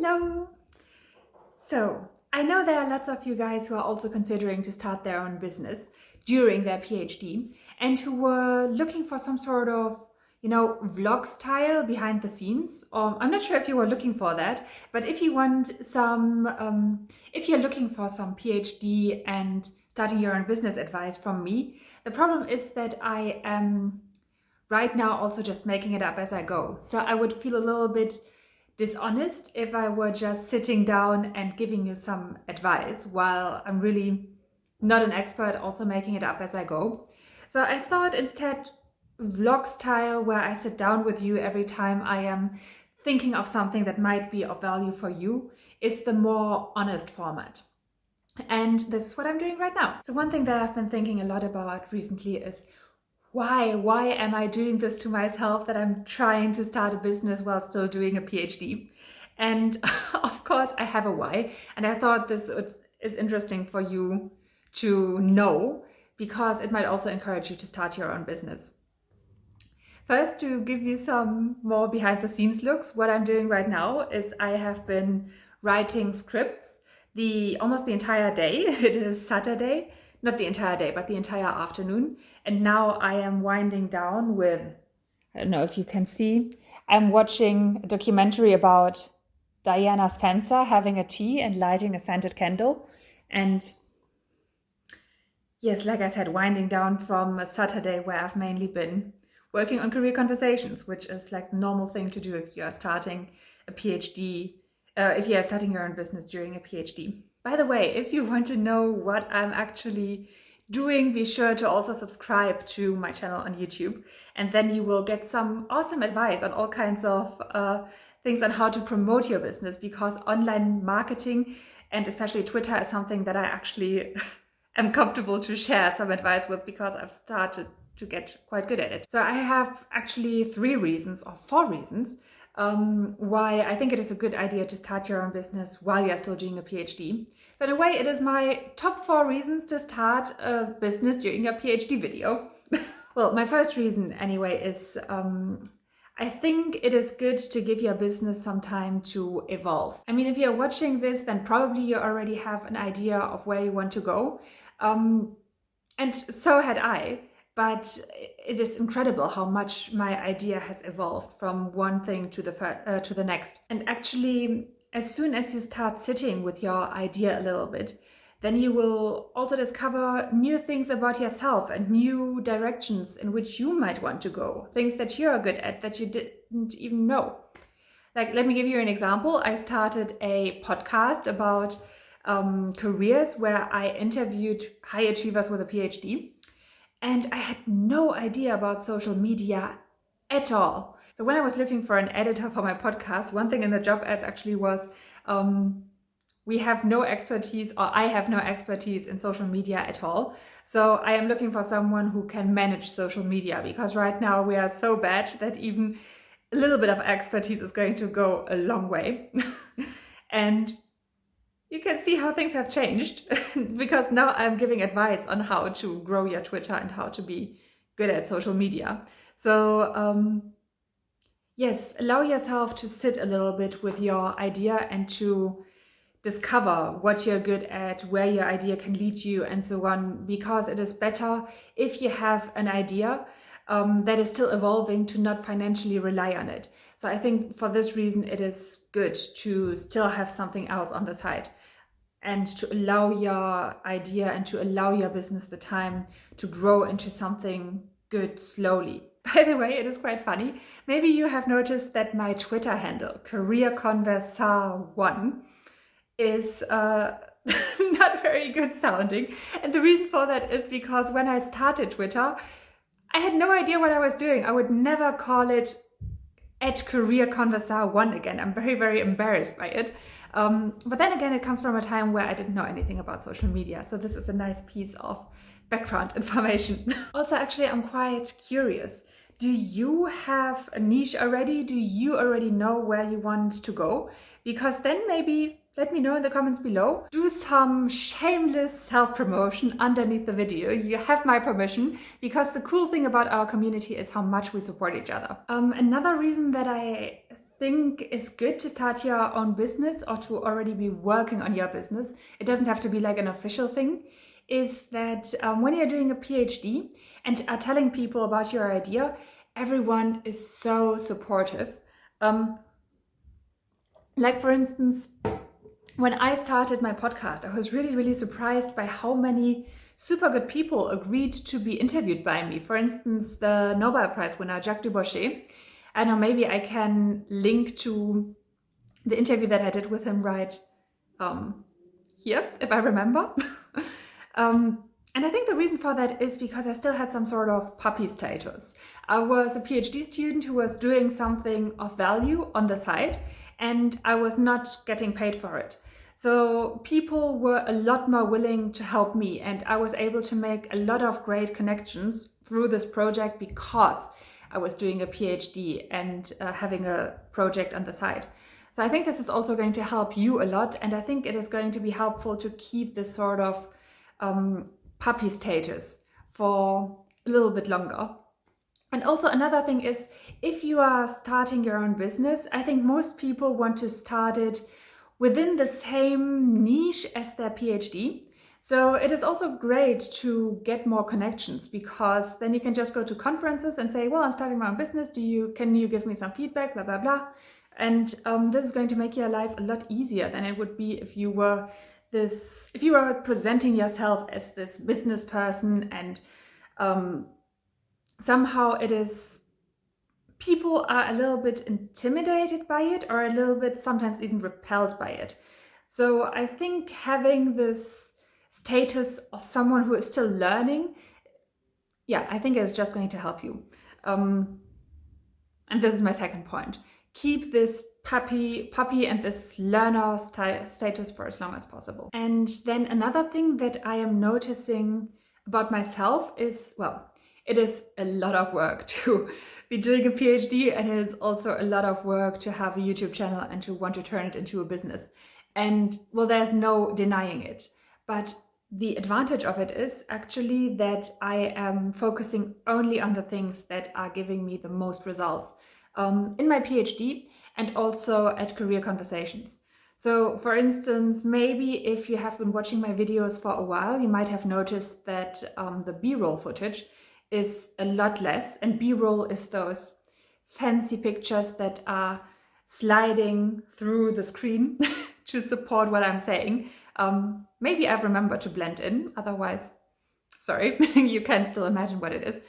Hello! So, I know there are lots of you guys who are also considering to start their own business during their PhD and who were looking for some sort of, vlog style behind the scenes. Or I'm not sure if you were looking for that, but if you want some, if you're looking for some PhD and starting your own business advice from me, the problem is that I am right now also just making it up as I go. So I would feel a little bit dishonest if I were just sitting down and giving you some advice while I'm really not an expert, also making it up as I go. So I thought instead vlog style, where I sit down with you every time I am thinking of something that might be of value for you, is the more honest format. And this is what I'm doing right now. So one thing that I've been thinking a lot about recently is why am I doing this to myself, that I'm trying to start a business while still doing a PhD? And of course I have a why, and I thought this is interesting for you to know because it might also encourage you to start your own business. First, to give you some more behind the scenes looks, what I'm doing right now is I have been writing scripts almost the entire day. It is Saturday. Not the entire day, but the entire afternoon. And now I am winding down with, I don't know if you can see, I'm watching a documentary about Diana Spencer having a tea and lighting a scented candle. And yes, like I said, winding down from a Saturday where I've mainly been working on career conversations, which is like the normal thing to do if you are starting a PhD, if you are starting your own business during a PhD. By the way, if you want to know what I'm actually doing, be sure to also subscribe to my channel on YouTube, and then you will get some awesome advice on all kinds of things on how to promote your business, because online marketing and especially Twitter is something that I actually am comfortable to share some advice with, because I've started to get quite good at it. So I have actually 4 reasons why I think it is a good idea to start your own business while you're still doing a PhD. So in a way, it is my top 4 reasons to start a business during your PhD video. Well, my first reason anyway is I think it is good to give your business some time to evolve. I mean, if you're watching this, then probably you already have an idea of where you want to go. And so had I. But it is incredible how much my idea has evolved from one thing to the next. And actually, as soon as you start sitting with your idea a little bit, then you will also discover new things about yourself and new directions in which you might want to go. Things that you're good at that you didn't even know. Like, let me give you an example. I started a podcast about careers where I interviewed high achievers with a PhD. And I had no idea about social media at all. So when I was looking for an editor for my podcast, one thing in the job ads actually was, we have no expertise, or I have no expertise in social media at all. So I am looking for someone who can manage social media, because right now we are so bad that even a little bit of expertise is going to go a long way. And you can see how things have changed because now I'm giving advice on how to grow your Twitter and how to be good at social media. So yes, allow yourself to sit a little bit with your idea and to discover what you're good at, where your idea can lead you, and so on, because it is better if you have an idea that is still evolving, to not financially rely on it. So I think for this reason, it is good to still have something else on the side and to allow your idea and to allow your business the time to grow into something good slowly. By the way, it is quite funny. Maybe you have noticed that my Twitter handle, CareerConversar1, is not very good sounding. And the reason for that is because when I started Twitter, I had no idea what I was doing. I would never call it @CareerConversar1 again. I'm very, very embarrassed by it. But then again, it comes from a time where I didn't know anything about social media. So this is a nice piece of background information. Also, actually, I'm quite curious. Do you have a niche already? Do you already know where you want to go? Because then maybe let me know in the comments below. Do some shameless self-promotion underneath the video. You have my permission, because the cool thing about our community is how much we support each other. Another reason that I think is good to start your own business or to already be working on your business, it doesn't have to be like an official thing, is that when you're doing a PhD and are telling people about your idea, everyone is so supportive. Like for instance, when I started my podcast, I was really, really surprised by how many super good people agreed to be interviewed by me. For instance, the Nobel Prize winner, Jacques Dubochet. I know, maybe I can link to the interview that I did with him right here, if I remember. And I think the reason for that is because I still had some sort of puppy status. I was a PhD student who was doing something of value on the side, and I was not getting paid for it. So people were a lot more willing to help me, and I was able to make a lot of great connections through this project because I was doing a PhD and having a project on the side. So I think this is also going to help you a lot, and I think it is going to be helpful to keep this sort of puppy status for a little bit longer. And also another thing is, if you are starting your own business, I think most people want to start it within the same niche as their PhD. So it is also great to get more connections, because then you can just go to conferences and say, well, I'm starting my own business. Can you give me some feedback, blah, blah, blah. And this is going to make your life a lot easier than it would be if you were presenting yourself as this business person, and somehow people are a little bit intimidated by it, or a little bit sometimes even repelled by it. So I think having this status of someone who is still learning, I think it's just going to help you. And this is my second point. Keep this puppy and this learner status for as long as possible. And then another thing that I am noticing about myself is, it is a lot of work to be doing a PhD, and it is also a lot of work to have a YouTube channel and to want to turn it into a business. And there's no denying it. But the advantage of it is actually that I am focusing only on the things that are giving me the most results in my PhD and also at Career Conversations. So for instance, maybe if you have been watching my videos for a while, you might have noticed that the B-roll footage is a lot less. And B-roll is those fancy pictures that are sliding through the screen to support what I'm saying. Maybe I've remembered to blend in, otherwise, sorry, you can still imagine what it is.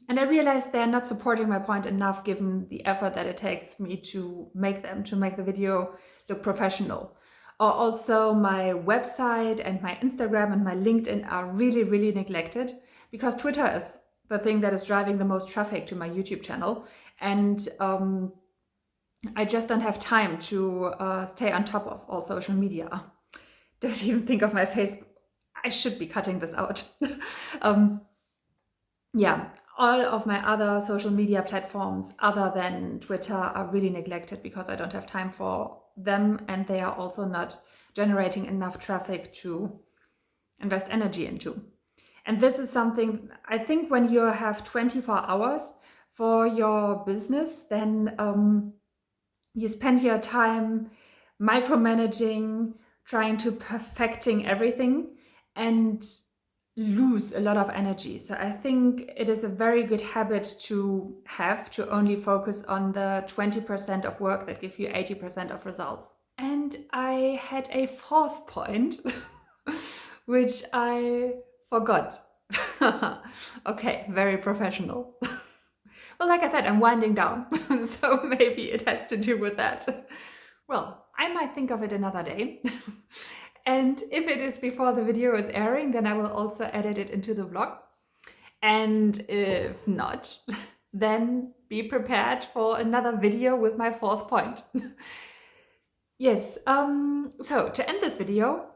And I realized they're not supporting my point enough, given the effort that it takes me to make the video look professional. Or also my website and my Instagram and my LinkedIn are really, really neglected, because Twitter is the thing that is driving the most traffic to my YouTube channel. And I just don't have time to stay on top of all social media. Don't even think of my face. I should be cutting this out. All of my other social media platforms other than Twitter are really neglected because I don't have time for them, and they are also not generating enough traffic to invest energy into. And this is something, I think, when you have 24 hours for your business, then you spend your time micromanaging, trying to perfecting everything, and lose a lot of energy. So I think it is a very good habit to have, to only focus on the 20% of work that give you 80% of results. And I had a fourth point, which I forgot. Okay, very professional. Well, like I said, I'm winding down, so maybe it has to do with that. Well, I might think of it another day. And if it is before the video is airing, then I will also edit it into the vlog. And if not, then be prepared for another video with my fourth point. Yes, so to end this video,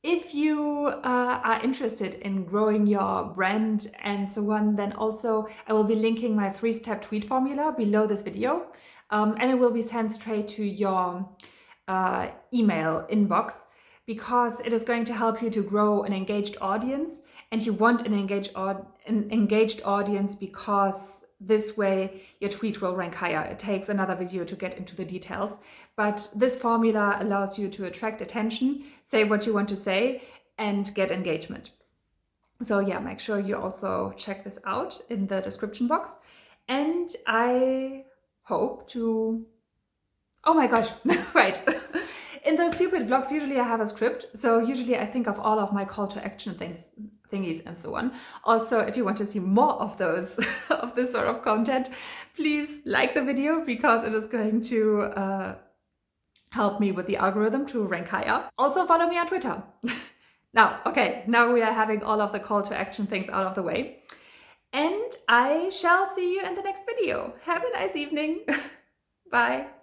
if you are interested in growing your brand and so on, then also I will be linking my 3-step tweet formula below this video. And it will be sent straight to your email inbox, because it is going to help you to grow an engaged audience. And you want an engaged audience because this way your tweet will rank higher. It takes another video to get into the details, but this formula allows you to attract attention, say what you want to say, and get engagement. So yeah, make sure you also check this out in the description box. And I hope to... Oh my gosh, right. In those stupid vlogs, usually I have a script. So usually I think of all of my call to action thingies and so on. Also, if you want to see more of those, of this sort of content, please like the video because it is going to help me with the algorithm to rank higher. Also follow me on Twitter. Now we are having all of the call to action things out of the way. And I shall see you in the next video. Have a nice evening. Bye.